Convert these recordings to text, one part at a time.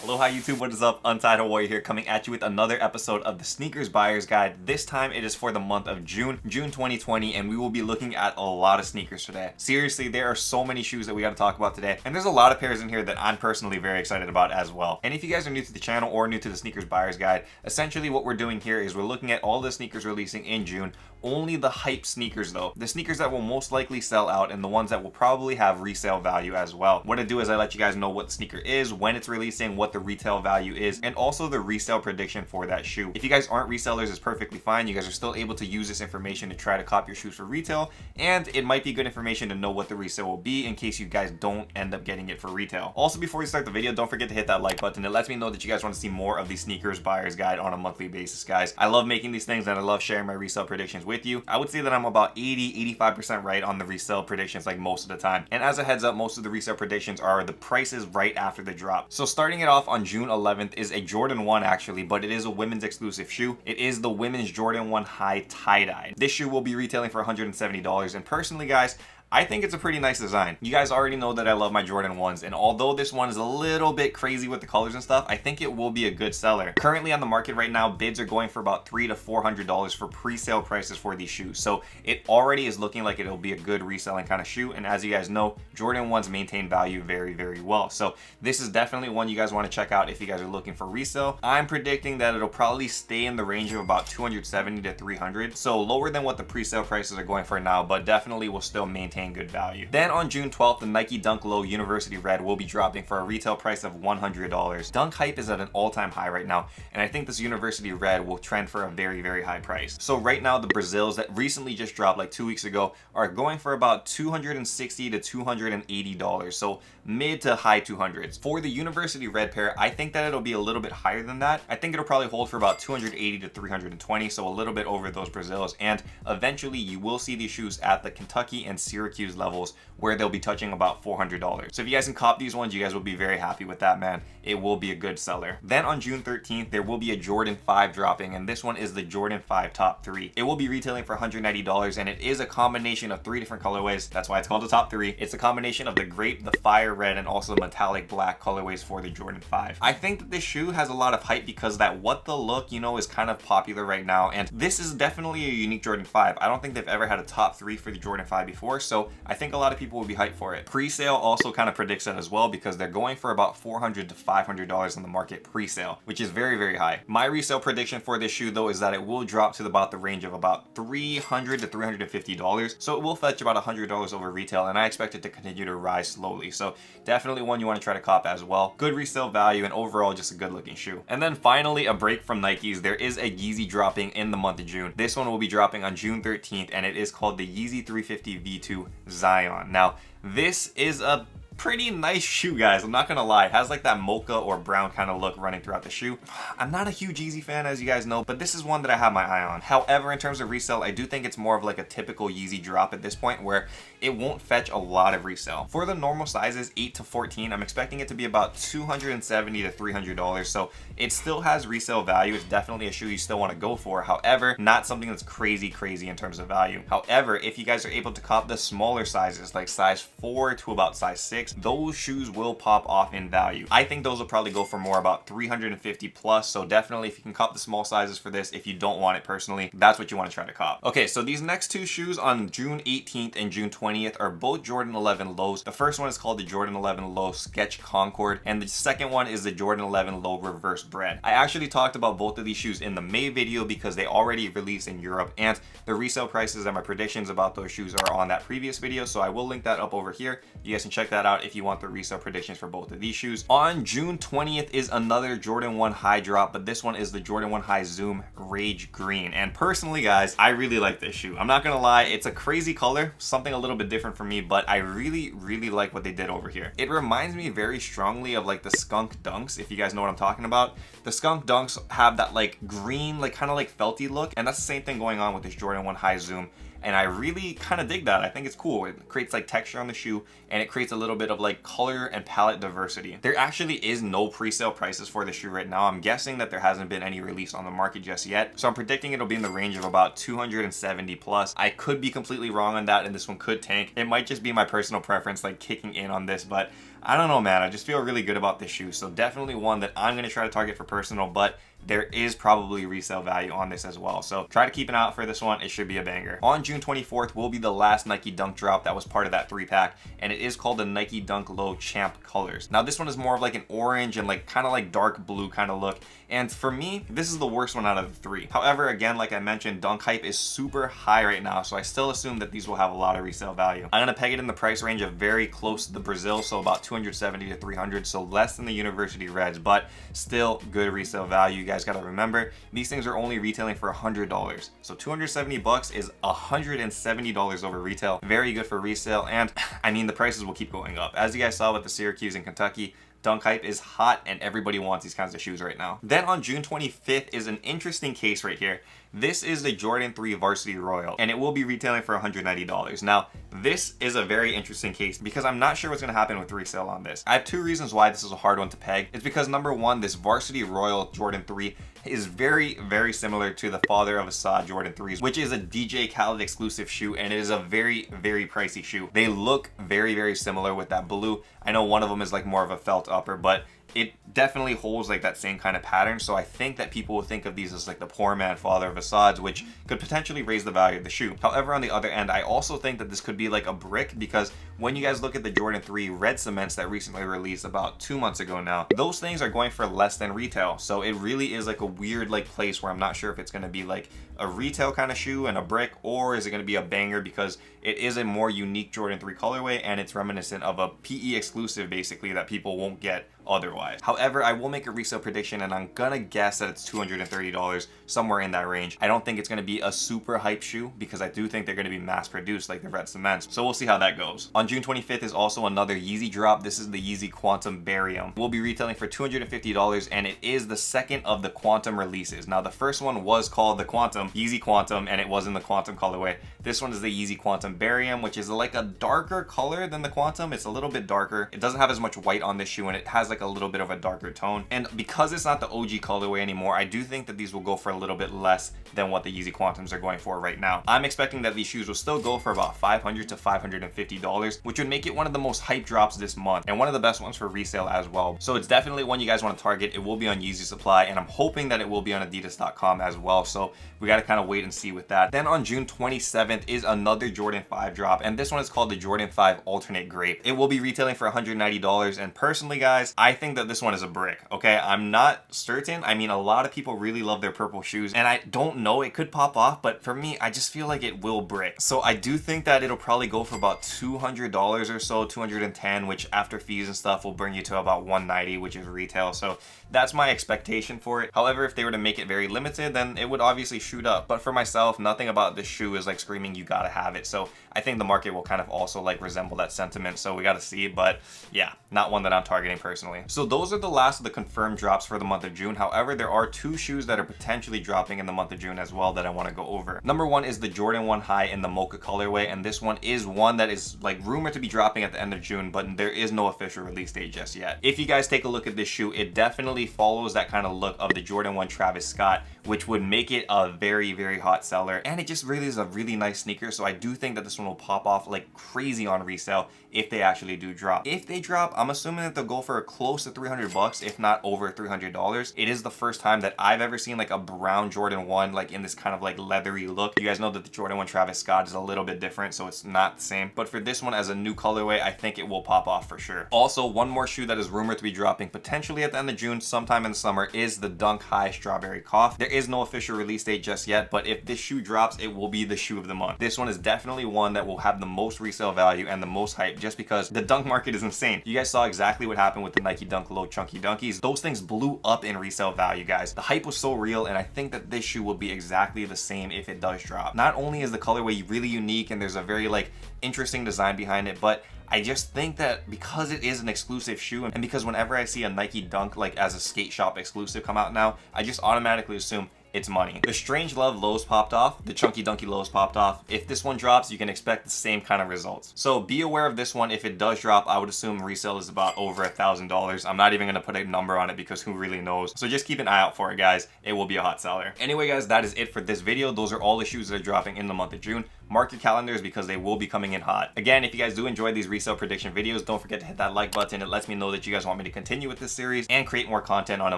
Aloha YouTube, what is up? Untitled Warrior here, coming at you with another episode of the Sneakers Buyer's Guide. This time it is for the month of June 2020, and we will be looking at a lot of sneakers today. Seriously, there are so many shoes that we got to talk about today, and there's a lot of pairs in here that I'm personally very excited about as well. And if you guys are new to the channel or new to the Sneakers Buyer's Guide, essentially what we're doing here is we're looking at all the sneakers releasing in June. Only the hype sneakers though, the sneakers that will most likely sell out and the ones that will probably have resale value as well. What I do is I let you guys know what the sneaker is, when it's releasing, what the retail value is, and also the resale prediction for that shoe. If you guys aren't resellers, it's perfectly fine. You guys are still able to use this information to try to cop your shoes for retail, and it might be good information to know what the resale will be in case you guys don't end up getting it for retail. Also, before we start the video, don't forget to hit that like button. It lets me know that you guys want to see more of the Sneakers Buyer's Guide on a monthly basis, guys. I love making these things and I love sharing my resale predictions with you. I would say that I'm about 80-85% right on the resale predictions like most of the time. And as a heads up, most of the resale predictions are the prices right after the drop. So starting it off on June 11th is a Jordan 1 actually, but it is a women's exclusive shoe. It is the women's Jordan 1 high tie-dye. This shoe will be retailing for $170, and personally guys, I think it's a pretty nice design. You guys already know that I love my Jordan 1s, and although this one is a little bit crazy with the colors and stuff, I think it will be a good seller. Currently on the market right now, bids are going for about $300 to $400 for pre-sale prices for these shoes. So it already is looking like it'll be a good reselling kind of shoe, and as you guys know, Jordan 1s maintain value very, very well. So this is definitely one you guys want to check out if you guys are looking for resale. I'm predicting that it'll probably stay in the range of about $270 to $300, so lower than what the pre-sale prices are going for now, but definitely will still maintain good value. Then on June 12th, the Nike Dunk Low University Red will be dropping for a retail price of $100. Dunk hype is at an all-time high right now, and I think this University Red will trend for a very, very high price. So right now, the Brazils that recently just dropped like 2 weeks ago are going for about $260 to $280, so mid to high 200s. For the University Red pair, I think that it'll be a little bit higher than that. I think it'll probably hold for about $280 to $320, so a little bit over those Brazils, and eventually you will see these shoes at the Kentucky and Syracuse levels where they'll be touching about $400. So if you guys can cop these ones, you guys will be very happy with that, man. It will be a good seller. Then on June 13th, there will be a Jordan 5 dropping, and this one is the Jordan 5 Top 3. It will be retailing for $190, and it is a combination of 3 different colorways. That's why it's called the Top 3. It's a combination of the Grape, the Fire Red, and also the metallic black colorways for the Jordan 5. I think that this shoe has a lot of hype because that what the look, you know, is kind of popular right now, and this is definitely a unique Jordan 5. I don't think they've ever had a Top 3 for the Jordan 5 before, so I think a lot of people will be hyped for it. Pre-sale also kind of predicts that as well because they're going for about $400 to $500 on the market pre-sale, which is very, very high. My resale prediction for this shoe though is that it will drop to about the range of about $300 to $350, so it will fetch about $100 over retail, and I expect it to continue to rise slowly. So definitely one you want to try to cop as well. Good resale value and overall just a good looking shoe. And then finally, a break from Nikes. There is a Yeezy dropping in the month of June. This one will be dropping on June 13th, and it is called the Yeezy 350 V2 Zyon. Now, this is a pretty nice shoe, guys. I'm not gonna lie. It has like that mocha or brown kind of look running throughout the shoe. I'm not a huge Yeezy fan, as you guys know, but this is one that I have my eye on. However, in terms of resale, I do think it's more of like a typical Yeezy drop at this point where it won't fetch a lot of resale. For the normal sizes, 8 to 14, I'm expecting it to be about $270 to $300, so it still has resale value. It's definitely a shoe you still want to go for. However, not something that's crazy in terms of value. However, if you guys are able to cop the smaller sizes, like size 4 to about size 6, those shoes will pop off in value. I think those will probably go for more about $350 plus, so definitely if you can cop the small sizes for this, if you don't want it personally, that's what you want to try to cop. Okay, so these next two shoes on June 18th and June 20th are both Jordan 11 lows. The first one is called the Jordan 11 Low Sketch Concord, and the second one is the Jordan 11 Low Reverse Bread. I actually talked about both of these shoes in the May video because they already released in Europe, and the resale prices and my predictions about those shoes are on that previous video, so I will link that up over here. You guys can check that out if you want the resale predictions for both of these shoes. On June 20th is another Jordan 1 High drop, but this one is the Jordan 1 High Zoom Rage Green. And personally, guys, I really like this shoe. I'm not gonna lie, it's a crazy color, something a little bit different for me, but I really, really like what they did over here. It reminds me very strongly of like the Skunk Dunks, if you guys know what I'm talking about. The Skunk Dunks have that like green, like kind of like felty look, and that's the same thing going on with this Jordan 1 High Zoom. and I really kind of dig that. I think it's cool. It creates like texture on the shoe, and it creates a little bit of like color and palette diversity. There actually is no pre-sale prices for the shoe right now. I'm guessing that there hasn't been any release on the market just yet, so I'm predicting it'll be in the range of about 270 plus. I could be completely wrong on that, and this one could tank. It might just be my personal preference like kicking in on this, but I don't know, man. I just feel really good about this shoe. So definitely one that I'm going to try to target for personal, but there is probably resale value on this as well. So try to keep an eye out for this one. It should be a banger. On June 24th will be the last Nike Dunk drop that was part of that 3-pack, and it is called the Nike Dunk Low Champ colors. Now this one is more of like an orange and like kind of like dark blue kind of look. And for me, this is the worst one out of the 3. However, again, like I mentioned, Dunk hype is super high right now, so I still assume that these will have a lot of resale value. I'm gonna peg it in the price range of very close to the Brazil, so about 270 to 300, so less than the University Reds, but still good resale value. You guys gotta remember, these things are only retailing for $100. So 270 bucks is $170 over retail. Very good for resale, and I mean, the prices will keep going up. As you guys saw with the Syracuse in Kentucky, Dunk hype is hot and everybody wants these kinds of shoes right now. Then on June 25th is an interesting case right here. This is the Jordan 3 Varsity Royal, and it will be retailing for $190. Now, this is a very interesting case because I'm not sure what's going to happen with resale on this. I have 2 reasons why this is a hard one to peg. It's because number one, this Varsity Royal Jordan 3 is very, very similar to the father of Assad Jordan 3s, which is a DJ Khaled exclusive shoe, and it is a very, very pricey shoe. They look very, very similar with that blue. I know one of them is like more of a felt upper, but it definitely holds like that same kind of pattern. So I think that people will think of these as like the poor man father of Assad's, which could potentially raise the value of the shoe. However, on the other end, I also think that this could be like a brick, because when you guys look at the Jordan 3 red cements that recently released about 2 months ago now, those things are going for less than retail. So it really is like a weird like place where I'm not sure if it's going to be like a retail kind of shoe and a brick, or is it going to be a banger because it is a more unique Jordan 3 colorway and it's reminiscent of a PE exclusive basically that people won't get otherwise. However, I will make a resale prediction, and I'm gonna guess that it's $230, somewhere in that range. I don't think it's gonna be a super hype shoe because I do think they're gonna be mass produced like the red cements. So we'll see how that goes. On June 25th is also another Yeezy drop. This is the Yeezy Quantam Barium. We'll be retailing for $250, and it is the second of the Quantum releases. Now the first one was called the Quantum, Yeezy Quantum, and it was in the Quantum colorway. This one is the Yeezy Quantum Barium, which is like a darker color than the Quantum. It's a little bit darker. It doesn't have as much white on this shoe, and it has like a little bit of a darker tone. And because it's not the OG colorway anymore, I do think that these will go for a little bit less than what the Yeezy Quantums are going for right now. I'm expecting that these shoes will still go for about $500 to $550, which would make it one of the most hype drops this month and one of the best ones for resale as well. So it's definitely one you guys want to target. It will be on Yeezy Supply, and I'm hoping that it will be on adidas.com as well. So we got to kind of wait and see with that. Then on June 27th is another Jordan 5 drop, and this one is called the Jordan 5 Alternate Grape. It will be retailing for $190, and personally guys, I think that this one is a brick. Okay, I'm not certain. I mean, a lot of people really love their purple shoes, and I don't know, it could pop off, but for me, I just feel like it will brick. So I do think that it'll probably go for about $200 or so, 210, which after fees and stuff will bring you to about 190, which is retail. So that's my expectation for it. However, if they were to make it very limited, then it would obviously shoot up. But for myself, nothing about this shoe is like screaming you gotta have it. So I think the market will kind of also like resemble that sentiment. So we gotta see, but yeah, not one that I'm targeting personally. So those are the last of the confirmed drops for the month of June. However, there are 2 shoes that are potentially dropping in the month of June as well that I want to go over. Number one is the Jordan 1 High in the Mocha colorway, and this one is one that is like rumored to be dropping at the end of June, but there is no official release date just yet. If you guys take a look at this shoe, it definitely follows that kind of look of the Jordan 1 Travis Scott, which would make it a very, very hot seller, and it just really is a really nice sneaker. So I do think that this one will pop off like crazy on resale if they actually do drop. If they drop, I'm assuming that they'll go for close to $300, if not over $300. It is the first time that I've ever seen like a brown Jordan 1 like in this kind of like leathery look. You guys know that the Jordan 1 Travis Scott is a little bit different, so it's not the same. But for this one as a new colorway, I think it will pop off for sure. Also, one more shoe that is rumored to be dropping potentially at the end of June, sometime in the summer, is the Dunk High Strawberry Cough. There is no official release date just yet, but if this shoe drops, it will be the shoe of the month. This one is definitely one that will have the most resale value and the most hype, just because the dunk market is insane. You guys saw exactly what happened with the Nike Dunk Low Chunky Dunkies. Those things blew up in resale value, guys. The hype was so real, and I think that this shoe will be exactly the same if it does drop. Not only is the colorway really unique and there's a very like interesting design behind it, but I just think that because it is an exclusive shoe, and because whenever I see a Nike Dunk like as a skate shop exclusive come out now, I just automatically assume it's money. The Strange Love lows popped off, the Chunky Dunky lows popped off. If this one drops, you can expect the same kind of results. So be aware of this one. If it does drop, I would assume resale is about over $1,000. I'm not even gonna put a number on it because who really knows? So just keep an eye out for it, guys. It will be a hot seller. Anyway, guys, that is it for this video. Those are all the shoes that are dropping in the month of June. Mark your calendars because they will be coming in hot. Again, if you guys do enjoy these resale prediction videos, don't forget to hit that like button. It lets me know that you guys want me to continue with this series and create more content on a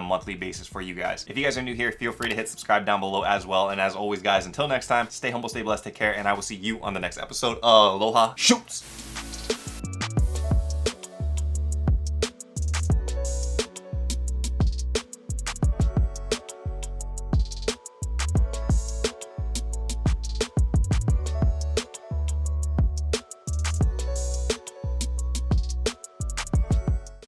monthly basis for you guys. If you guys are new here, feel free to hit subscribe down below as well. And as always, guys, until next time, stay humble, stay blessed, take care, and I will see you on the next episode. Aloha, shoots!